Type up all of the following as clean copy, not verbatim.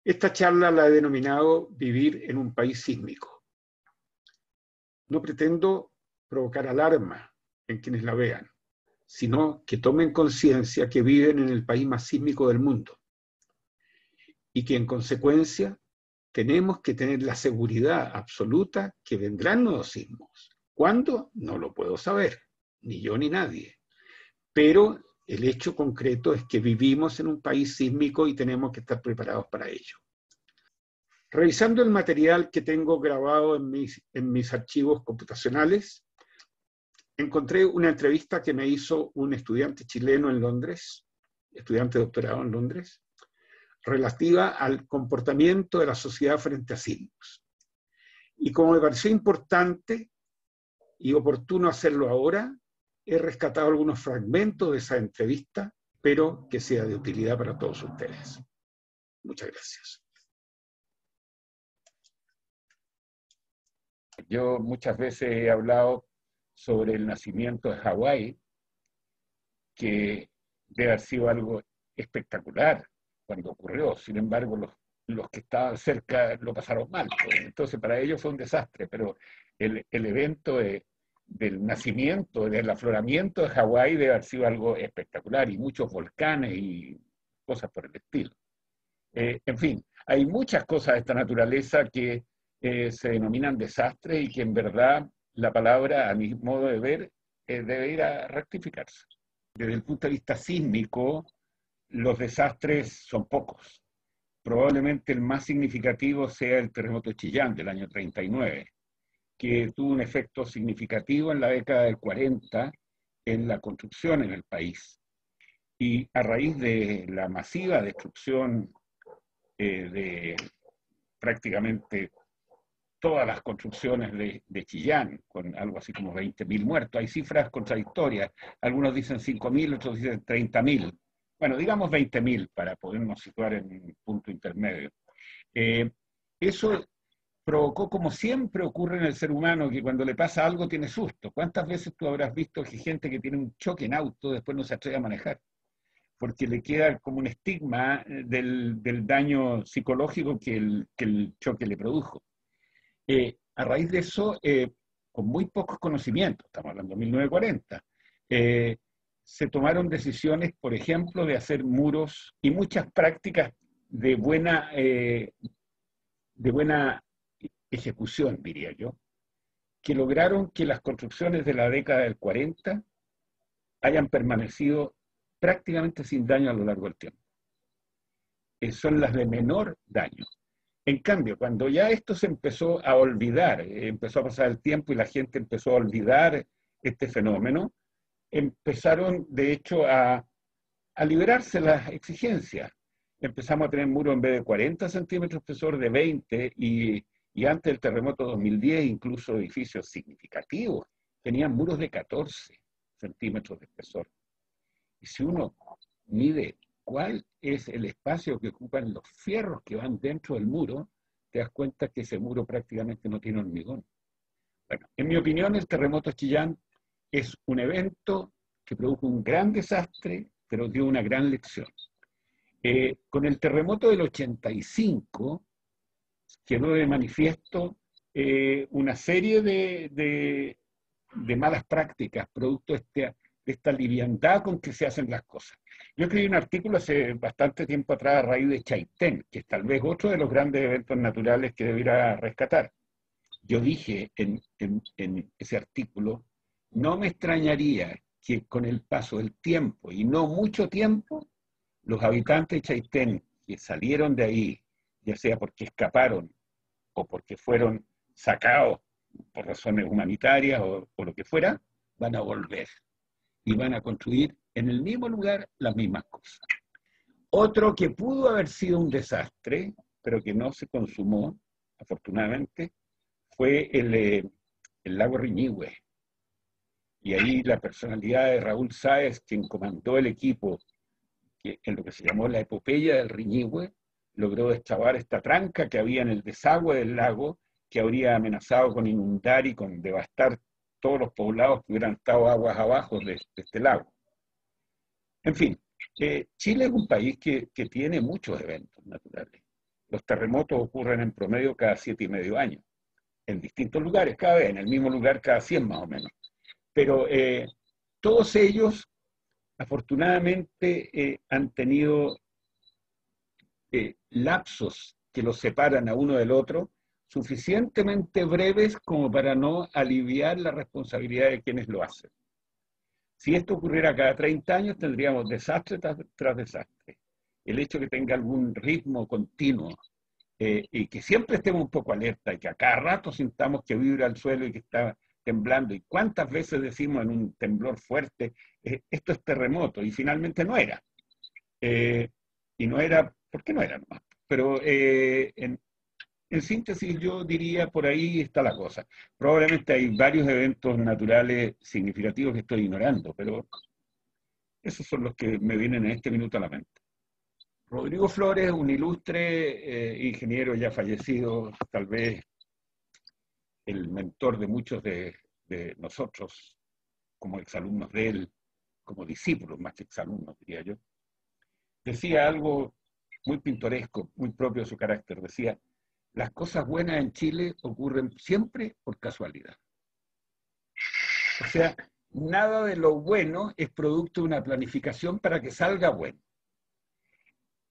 Esta charla la he denominado Vivir en un país sísmico. No pretendo provocar alarma en quienes la vean, sino que tomen conciencia que viven en el país más sísmico del mundo y que en consecuencia tenemos que tener la seguridad absoluta que vendrán nuevos sismos. ¿Cuándo? No lo puedo saber, ni yo ni nadie. Pero el hecho concreto es que vivimos en un país sísmico y tenemos que estar preparados para ello. Revisando el material que tengo grabado en mis archivos computacionales, encontré una entrevista que me hizo un estudiante chileno en Londres, estudiante de doctorado en Londres, relativa al comportamiento de la sociedad frente a sismos. Y como me pareció importante y oportuno hacerlo ahora, he rescatado algunos fragmentos de esa entrevista, pero que sea de utilidad para todos ustedes. Muchas gracias. Yo muchas veces he hablado sobre el nacimiento de Hawái, que debe haber sido algo espectacular cuando ocurrió. Sin embargo, los que estaban cerca lo pasaron mal. Entonces, para ellos fue un desastre, pero el evento del nacimiento, del afloramiento de Hawái debe haber sido algo espectacular, y muchos volcanes y cosas por el estilo. En fin, hay muchas cosas de esta naturaleza que se denominan desastres y que en verdad la palabra, a mi modo de ver, debe ir a rectificarse. Desde el punto de vista sísmico, los desastres son pocos. Probablemente el más significativo sea el terremoto de Chillán del año 39, que tuvo un efecto significativo en la década del 40 en la construcción en el país. Y a raíz de la masiva destrucción de prácticamente todas las construcciones de Chillán, con algo así como 20.000 muertos. Hay cifras contradictorias, algunos dicen 5.000, otros dicen 30.000. Bueno, digamos 20.000 para podernos situar en un punto intermedio. Eso provocó, como siempre ocurre en el ser humano, que cuando le pasa algo tiene susto. ¿Cuántas veces tú habrás visto que gente que tiene un choque en auto después no se atreve a manejar? Porque le queda como un estigma del daño psicológico que el choque le produjo. A raíz de eso, con muy pocos conocimientos, estamos hablando de 1940, se tomaron decisiones, por ejemplo, de hacer muros y muchas prácticas de buena ejecución, diría yo, que lograron que las construcciones de la década del 40 hayan permanecido prácticamente sin daño a lo largo del tiempo. Son las de menor daño. En cambio, cuando ya esto se empezó a olvidar, empezó a pasar el tiempo y la gente empezó a olvidar este fenómeno, empezaron de hecho a liberarse las exigencias. Empezamos a tener muros en vez de 40 centímetros de espesor, de 20, y antes del terremoto 2010 incluso edificios significativos tenían muros de 14 centímetros de espesor. Y si uno mide cuál es el espacio que ocupan los fierros que van dentro del muro, te das cuenta que ese muro prácticamente no tiene hormigón. Bueno, en mi opinión, el terremoto de Chillán es un evento que produjo un gran desastre, pero dio una gran lección. Con el terremoto del 85 quedó de manifiesto una serie de malas prácticas, producto de esta liviandad con que se hacen las cosas. Yo escribí un artículo hace bastante tiempo atrás a raíz de Chaitén, que es tal vez otro de los grandes eventos naturales que debiera rescatar. Yo dije en ese artículo, no me extrañaría que con el paso del tiempo, y no mucho tiempo, los habitantes de Chaitén que salieron de ahí, ya sea porque escaparon o porque fueron sacados por razones humanitarias o lo que fuera, van a volver y van a construir en el mismo lugar las mismas cosas. Otro que pudo haber sido un desastre, pero que no se consumó, afortunadamente, fue el lago Riñihue. Y ahí la personalidad de Raúl Sáez, quien comandó el equipo que en lo que se llamó la epopeya del Riñihue, logró destrabar esta tranca que había en el desagüe del lago, que habría amenazado con inundar y con devastar todos los poblados que hubieran estado aguas abajo de este lago. En fin, Chile es un país que tiene muchos eventos naturales. Los terremotos ocurren en promedio cada 7,5 años, en distintos lugares, cada vez, en el mismo lugar cada 100 más o menos. Pero todos ellos, afortunadamente, han tenido lapsos que los separan a uno del otro, suficientemente breves como para no aliviar la responsabilidad de quienes lo hacen. Si esto ocurriera cada 30 años, tendríamos desastre tras desastre. El hecho de que tenga algún ritmo continuo y que siempre estemos un poco alerta y que a cada rato sintamos que vibra el suelo y que está temblando, y cuántas veces decimos en un temblor fuerte, esto es terremoto, y finalmente no era. Y no era, porque no era nomás. Pero en síntesis yo diría, por ahí está la cosa. Probablemente hay varios eventos naturales significativos que estoy ignorando, pero esos son los que me vienen en este minuto a la mente. Rodrigo Flores, un ilustre ingeniero ya fallecido, tal vez el mentor de muchos de nosotros, como exalumnos de él, como discípulos más que exalumnos, diría yo, decía algo muy pintoresco, muy propio de su carácter. Decía: las cosas buenas en Chile ocurren siempre por casualidad. O sea, nada de lo bueno es producto de una planificación para que salga bueno.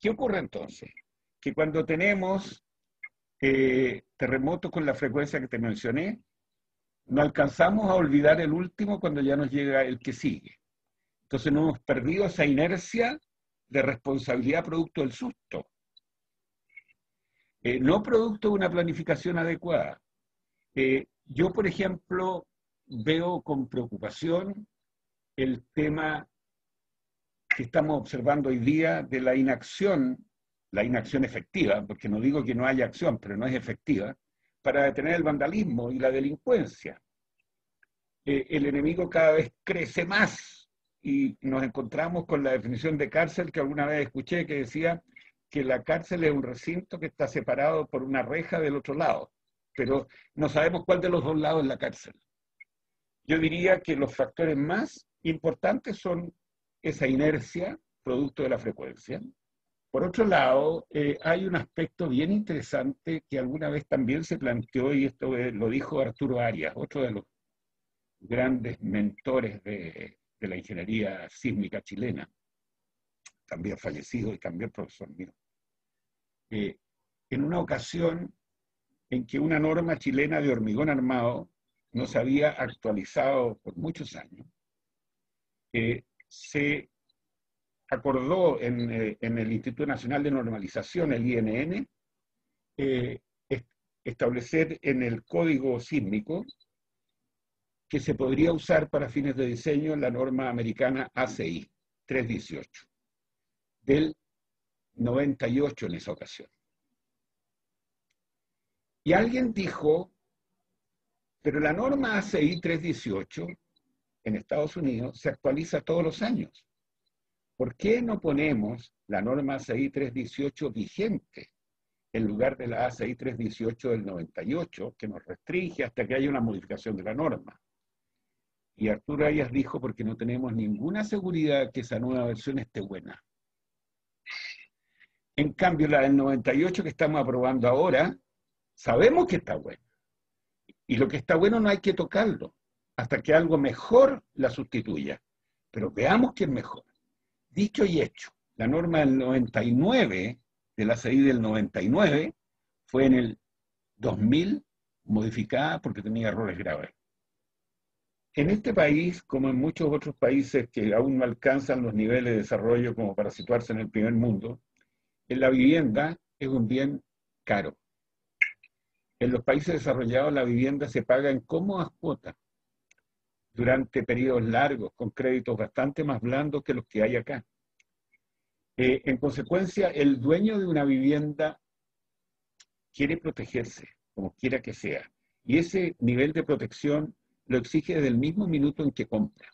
¿Qué ocurre entonces? Que cuando tenemos terremotos con la frecuencia que te mencioné, no alcanzamos a olvidar el último cuando ya nos llega el que sigue. Entonces no hemos perdido esa inercia de responsabilidad producto del susto. No producto de una planificación adecuada. Yo, por ejemplo, veo con preocupación el tema que estamos observando hoy día de la inacción efectiva, porque no digo que no haya acción, pero no es efectiva, para detener el vandalismo y la delincuencia. El enemigo cada vez crece más y nos encontramos con la definición de cárcel que alguna vez escuché, que decía que la cárcel es un recinto que está separado por una reja del otro lado, pero no sabemos cuál de los dos lados es la cárcel. Yo diría que los factores más importantes son esa inercia, producto de la frecuencia. Por otro lado, hay un aspecto bien interesante que alguna vez también se planteó, y esto lo dijo Arturo Arias, otro de los grandes mentores de la ingeniería sísmica chilena, también fallecido y también profesor mío. En una ocasión en que una norma chilena de hormigón armado no se había actualizado por muchos años, se acordó en el Instituto Nacional de Normalización, el INN, establecer en el código sísmico que se podría usar para fines de diseño la norma americana ACI 318, del 98 en esa ocasión. Y alguien dijo, pero la norma ACI 318 en Estados Unidos se actualiza todos los años. ¿Por qué no ponemos la norma ACI 318 vigente en lugar de la ACI 318 del 98, que nos restringe hasta que haya una modificación de la norma? Y Arturo Arias dijo, porque no tenemos ninguna seguridad que esa nueva versión esté buena. En cambio, la del 98 que estamos aprobando ahora, sabemos que está buena. Y lo que está bueno no hay que tocarlo, hasta que algo mejor la sustituya. Pero veamos qué es mejor. Dicho y hecho, la norma del 99, de la ACI del 99, fue en el 2000 modificada porque tenía errores graves. En este país, como en muchos otros países que aún no alcanzan los niveles de desarrollo como para situarse en el primer mundo, la vivienda es un bien caro. En los países desarrollados la vivienda se paga en cómodas cuotas durante periodos largos, con créditos bastante más blandos que los que hay acá. En consecuencia, el dueño de una vivienda quiere protegerse, como quiera que sea, y ese nivel de protección lo exige desde el mismo minuto en que compra.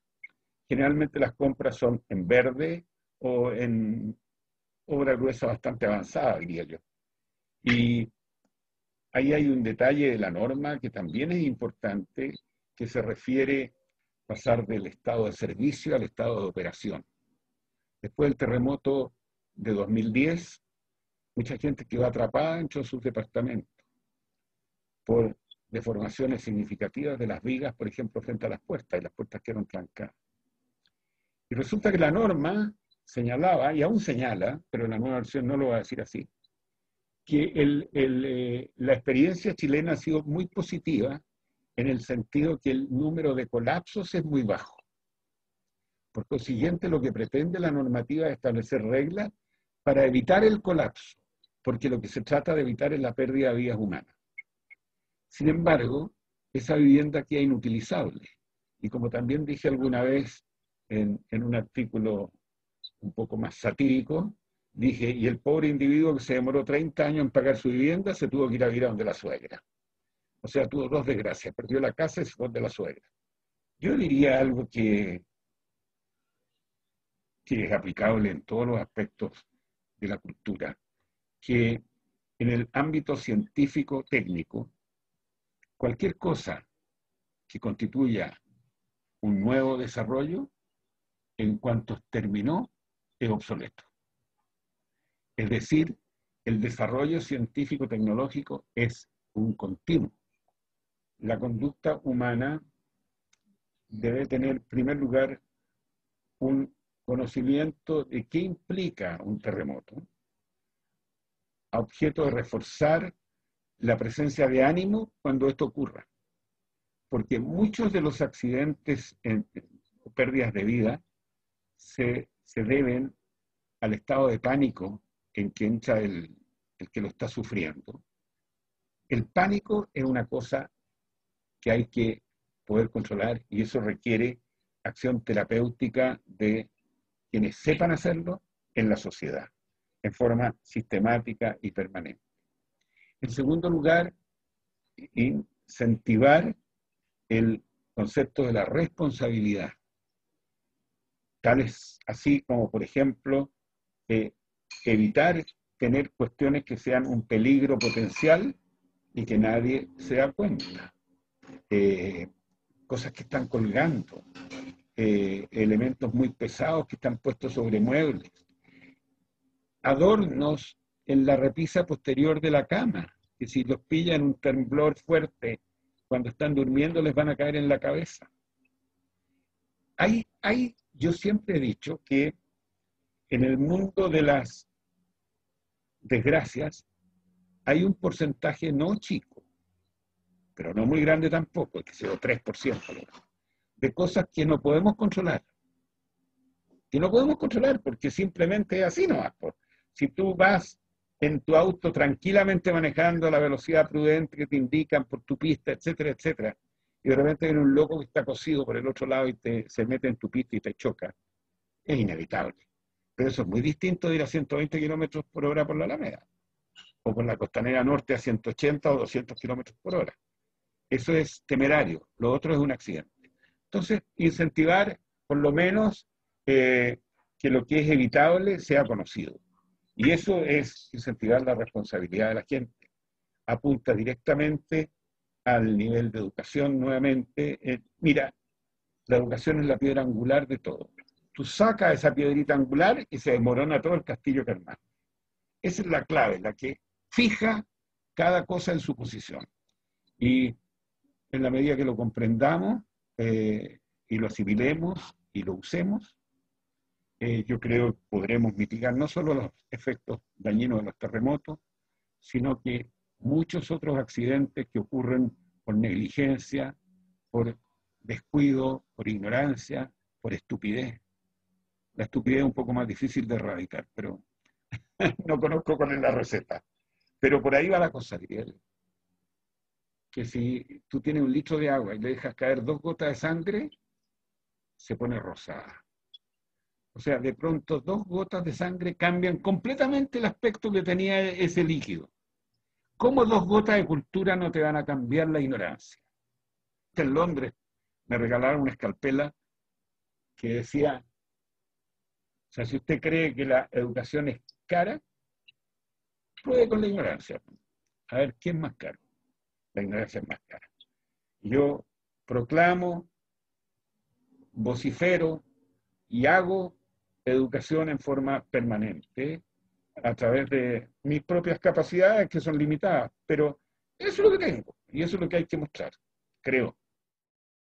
Generalmente las compras son en verde o en obra gruesa bastante avanzada, diría yo. Y ahí hay un detalle de la norma que también es importante, que se refiere a pasar del estado de servicio al estado de operación. Después del terremoto de 2010, mucha gente quedó atrapada dentro de sus departamentos por deformaciones significativas de las vigas, por ejemplo, frente a las puertas, y las puertas quedaron trancadas. Y resulta que la norma señalaba, y aún señala, pero la nueva versión no lo va a decir así, que la experiencia chilena ha sido muy positiva en el sentido que el número de colapsos es muy bajo. Por consiguiente, lo que pretende la normativa es establecer reglas para evitar el colapso, porque lo que se trata de evitar es la pérdida de vidas humanas. Sin embargo, esa vivienda queda inutilizable. Y como también dije alguna vez en un artículo un poco más satírico, dije, y el pobre individuo que se demoró 30 años en pagar su vivienda se tuvo que ir a vivir a donde la suegra. O sea, tuvo dos desgracias, perdió la casa y se fue donde la suegra. Yo diría algo que es aplicable en todos los aspectos de la cultura, que en el ámbito científico técnico, cualquier cosa que constituya un nuevo desarrollo, en cuanto terminó, es obsoleto. Es decir, el desarrollo científico-tecnológico es un continuo. La conducta humana debe tener, en primer lugar, un conocimiento de qué implica un terremoto, a objeto de reforzar la presencia de ánimo cuando esto ocurra. Porque muchos de los accidentes o pérdidas de vida se deben al estado de pánico en que entra el que lo está sufriendo. El pánico es una cosa que hay que poder controlar y eso requiere acción terapéutica de quienes sepan hacerlo en la sociedad, en forma sistemática y permanente. En segundo lugar, incentivar el concepto de la responsabilidad, tales así como, por ejemplo, evitar tener cuestiones que sean un peligro potencial y que nadie se da cuenta. Cosas que están colgando, elementos muy pesados que están puestos sobre muebles, adornos en la repisa posterior de la cama, que si los pillan un temblor fuerte cuando están durmiendo les van a caer en la cabeza. Yo siempre he dicho que en el mundo de las desgracias hay un porcentaje no chico, pero no muy grande tampoco, que sea 3%, de cosas que no podemos controlar. Que no podemos controlar porque simplemente es así nomás. Si tú vas en tu auto tranquilamente manejando a la velocidad prudente que te indican por tu pista, etcétera, etcétera, y de repente viene un loco que está cosido por el otro lado y se mete en tu pista y te choca, es inevitable. Pero eso es muy distinto de ir a 120 kilómetros por hora por la Alameda, o por la Costanera Norte a 180 o 200 kilómetros por hora. Eso es temerario, lo otro es un accidente. Entonces, incentivar por lo menos que lo que es evitable sea conocido. Y eso es incentivar la responsabilidad de la gente. Apunta directamente al nivel de educación nuevamente. Mira, la educación es la piedra angular de todo. Tú sacas esa piedrita angular y se desmorona todo el castillo que armaste. Esa es la clave, la que fija cada cosa en su posición. Y en la medida que lo comprendamos y lo asimilemos y lo usemos, yo creo que podremos mitigar no solo los efectos dañinos de los terremotos, sino que muchos otros accidentes que ocurren por negligencia, por descuido, por ignorancia, por estupidez. La estupidez es un poco más difícil de erradicar, pero no conozco cuál es la receta. Pero por ahí va la cosa, diría yo. Que si tú tienes 1 litro de agua y le dejas caer 2 gotas de sangre, se pone rosada. O sea, de pronto 2 gotas de sangre cambian completamente el aspecto que tenía ese líquido. ¿Cómo 2 gotas de cultura no te van a cambiar la ignorancia? En Londres me regalaron una escalpela que decía, o sea, si usted cree que la educación es cara, pruebe con la ignorancia. A ver, ¿qué es más caro? La ignorancia es más cara. Yo proclamo, vocifero y hago educación en forma permanente, a través de mis propias capacidades, que son limitadas, pero eso es lo que tengo y eso es lo que hay que mostrar, creo.